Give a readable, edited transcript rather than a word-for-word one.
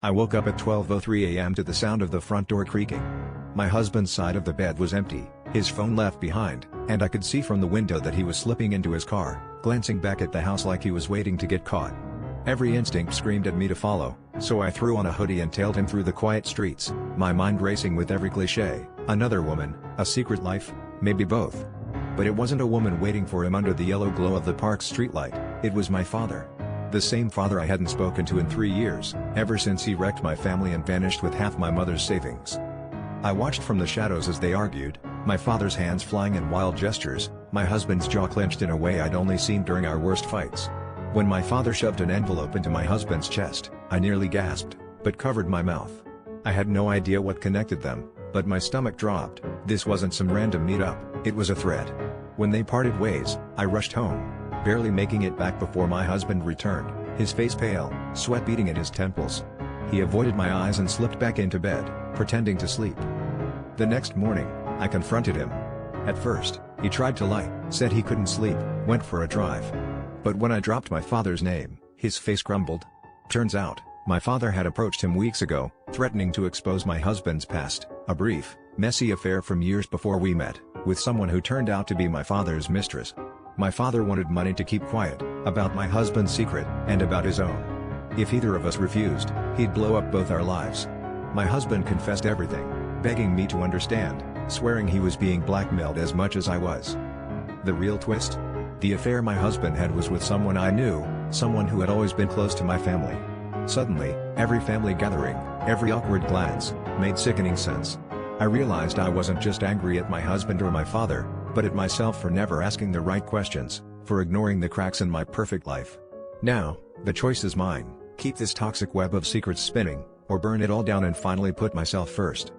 I woke up at 12:03 a.m. to the sound of the front door creaking. My husband's side of the bed was empty, his phone left behind, and I could see from the window that he was slipping into his car, glancing back at the house like he was waiting to get caught. Every instinct screamed at me to follow, so I threw on a hoodie and tailed him through the quiet streets, my mind racing with every cliché: another woman, a secret life, maybe both. But it wasn't a woman waiting for him under the yellow glow of the park's streetlight, it was my father. The same father I hadn't spoken to in 3 years, ever since he wrecked my family and vanished with half my mother's savings. I watched from the shadows as they argued, my father's hands flying in wild gestures, my husband's jaw clenched in a way I'd only seen during our worst fights. When my father shoved an envelope into my husband's chest, I nearly gasped, but covered my mouth. I had no idea what connected them, but my stomach dropped. This wasn't some random meet-up, it was a threat. When they parted ways, I rushed home, barely making it back before my husband returned, his face pale, sweat beading at his temples. He avoided my eyes and slipped back into bed, pretending to sleep. The next morning, I confronted him. At first, he tried to lie, said he couldn't sleep, went for a drive. But when I dropped my father's name, his face crumbled. Turns out, my father had approached him weeks ago, threatening to expose my husband's past, a brief, messy affair from years before we met, with someone who turned out to be my father's mistress. My father wanted money to keep quiet, about my husband's secret, and about his own. If either of us refused, he'd blow up both our lives. My husband confessed everything, begging me to understand, swearing he was being blackmailed as much as I was. The real twist? The affair my husband had was with someone I knew, someone who had always been close to my family. Suddenly, every family gathering, every awkward glance, made sickening sense. I realized I wasn't just angry at my husband or my father, but at myself for never asking the right questions, for ignoring the cracks in my perfect life. Now, the choice is mine: keep this toxic web of secrets spinning, or burn it all down and finally put myself first.